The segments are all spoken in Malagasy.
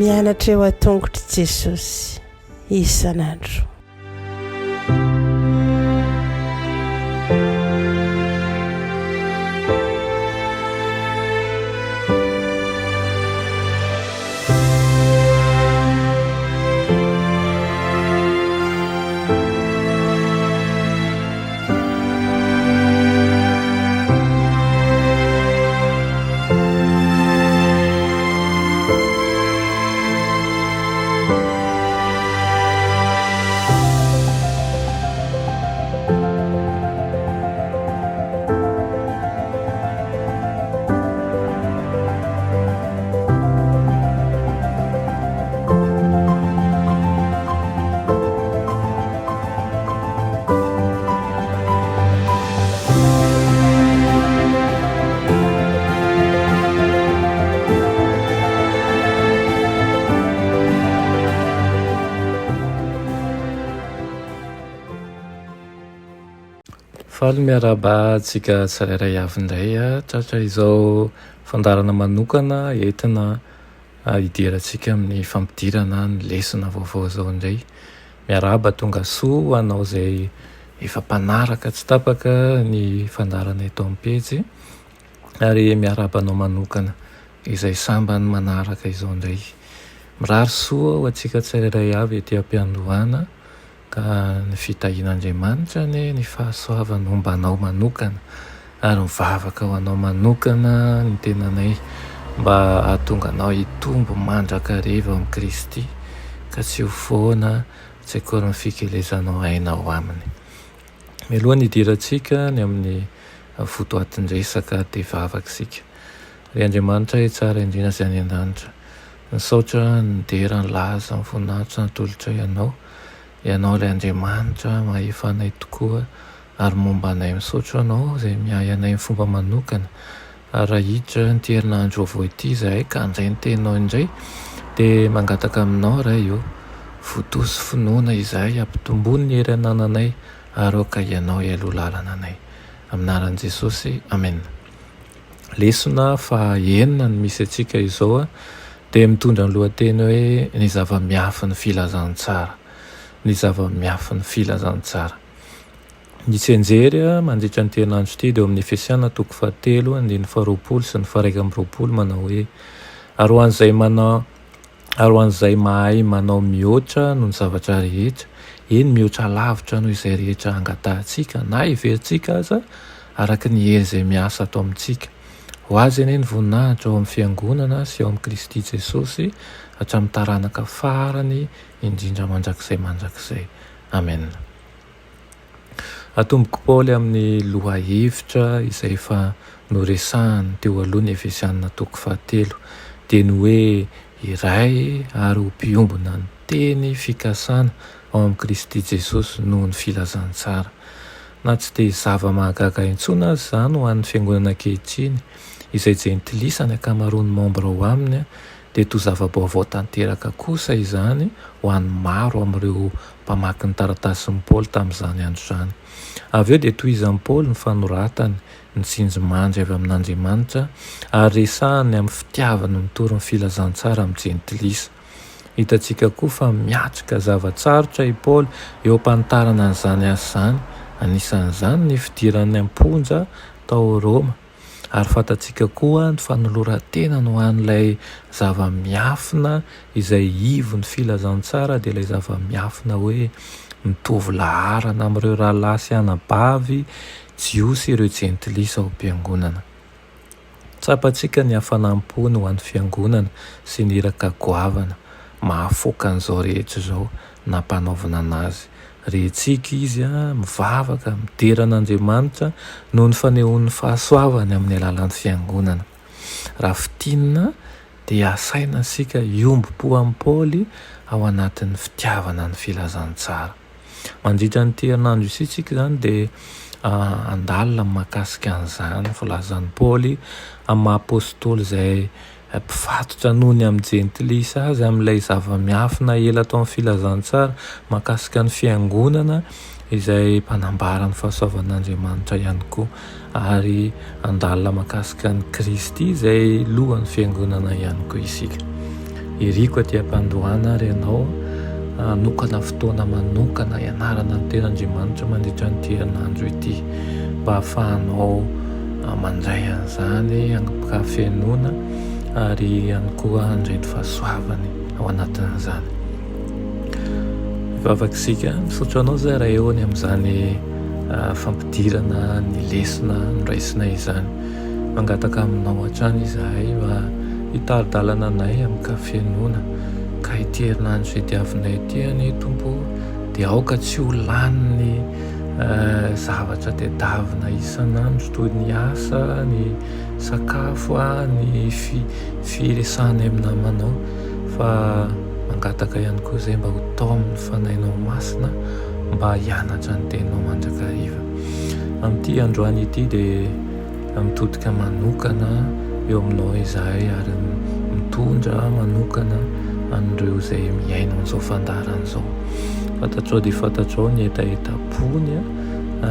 mianatra eo a-tongotry Jesosy isan'andro. Faly miaraba tsika tsirairay avy indray a tratra izao fandarana manokana entina hidirantsika amin'ny fampidirana ny lesona vaovao zao indray. Miaraba tonga soa anao zay efa mpanaraka tsy tapaka ny fandarana eto am-pejy, ary miaraba anao manokana izay sambany manaraka izao indray. Mirary soa ho antsika tsirairay avy ety am-piandohana ka ny fitahian'Andriamanitra ny fahasoavany hombanao manokana ary mivavaka ho anao manokana ny tenanay mba hahatonga anao hitombo mandrakariva amin'ny Kristy ka tsy ho foana tsy akory ny fikelezanao ainao aminy. Mialohan'ny hidirantsika ny amin'ny fotoatin-dresaka dia vavaka sika. Ry Andriamanitra tsara indrindra izay any an-danitra, nisaotra ny dera ny laza ny voninahitra natolotra ianao. Ianao ilay Andriamanitra mahefanay tokoa ary momba anay misaotra anao izay miahy anay ny fomba manokana. Raha hiditra ny herinandro vaovao ity izahay ka andray ny teninao indray dia mangataka aminao raha io fotoa finoana izahay ampitombony ny hery anananay ary aoka ianao ialoha lalana anay. Amin'ny anaran'i Jesosy, amen. Lesona fahaenina ny misy antsika izao dia mitondra ny lohateny hoe ny zava-miafy ny filazantsara. Ny zava-miafy ny filazantsara. Ny tsenjery mandritra ny herinandro ity dia amin'ny Efesiana 4:2 sy ny 1:20 manao hoe ary ho an'izay mahay manao mihoatra noho ny zavatra rehetra, eny mihoatra lavitra noho izay rehetra angatahantsika na iverintsika aza araka ny hery izay miasa atao amintsika. Ho azy eny ny voninahitra ao amin'ny fiangonana sy ao amin'ny Kristy Jesosy hatramin'ny taranaka farany indrindra mandrakizay. Amen. Atomboko Paoly amin'ny loha hevitra izay efa noresahany teo aloha ny Efesiana 4:7 dia ny hoe iray ary ho mpiombona ny teny fikasana ao amin'ny Kristy Jesosy noho ny filazantsara. Na tsy dia zava-mahagaga intsona azy izany ho an'ny fiangonana ankehitriny izay jentilisany ankamaroan'ny membra ao aminy dia toa zava-baovao tanteraka kosa izany ho an'ny maro amin'ireo mpamaky ny taratasin'i Paoly tamin'izany andro izany. Avy eo dia tohizan'i Paoly ny fanoratany ny tsinjomandry avy amin'Andriamanitra ary resahany amin'ny fitiavany mitory ny filazantsara amin'ny jentilisa. Hitantsika koa fa miatrika zavatsarotra i Paoly eo ampantarana an'izany asa izany, anisan'izany ny fidiran'ny amponja tao Roma. Ary fantatsika koa ny fanoloran-tena ho an'ilay zava-miafina izay ivo ny filazantsara dia ilay zava-miafina hoe mitovy laharana amin'ireo rahalahy sy anabavy, jiosy ireo jentilisa ao am-piangonana. Tsapantsika ny hafanam-pony ho an'ny fiangonana sy ny iraka goavana mahafoaka an'izao rehetra izao nampanaovana anazy. Rehentsika izy mivavaka mideran'Andriamanitra noho ny fanehoan'ny fahasoavany amin'ny alalan'ny fiangonana. Raha fitinina dia asaina sika iombo-po amin'ny Paoly ao anatin'ny fitiavana ny filazantsara. Mandritra ny herinandro isitsika izany dia andalina makasika an'izany volazan'ny Paoly amin'ny maha apôstôly izay mpifatotra nony amin'ny jentilisa azy amin'ilay zava-miafina ela tao amin'ny filazantsara mahakasika ny fiangonana izay mpanambara ny fahasoavan'Andriamanitra ihany koa ary andalina mahakasika ny Kristy izay lohan'ny fiangonana ihany koa isika. Iriko aty am-pandohana ary ianao nokana fotoana manokana ianarana ny ten'Andriamanitra mandritra nyity herinandro ity mba hahafahanao mandray an'izany hagnapaka fiainona ary ihany koa handray ny fahasoavany ao anatin'izany. Vavakisika misaotra anao zay raha eo ny amin'izany fampidirana ny lesona noraisina izany. Mangataka aminao hatrany izahay mba hitaridalana anay amin'ny kafianona ka ity herinandro izay diavinay ity any Tompo dia aoka tsy ho laniny zavatra tadiavina isan'andro toy ny asa, ny sakafo, ny firesahana amin'ny namanao fa mangataka ihany koa izay mba ho tao amin'ny fanainao masina mba hianatra ny teninao mandrakariva. Amin'ity androany ity dia mitodika manokana eo aminao izahay ary mitondra manokana an'ireo izay miaina an'izao fandaran'izao. Fantatrao dia fantatrao ny etaetapony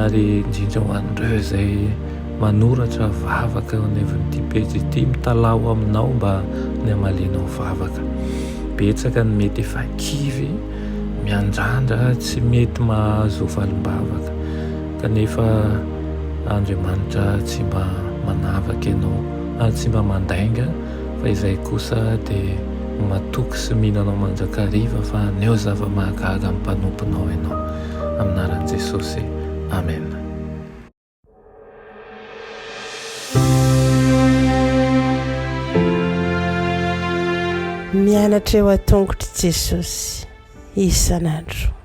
ary indrindra ho an'ireo izay manoratra vavaka eo anivon'ity pejy ity mitalao aminao mba ny amalinao vavaka. Betsaka ny mety efa kivy miandrandra tsy mety mahazo valim-bavaka kanefa Andriamanitra tsy mba manavaka ianao ary tsy mba mandainga fa izay kosa dia matoky sy mihinanao mandrakariva fa neo zava-mahagaga amin'ny mpanomponao ianao amin'ny anaran'i Jesosy. Amen. Mianatra eo an-tongotry Jesosy isan'andro.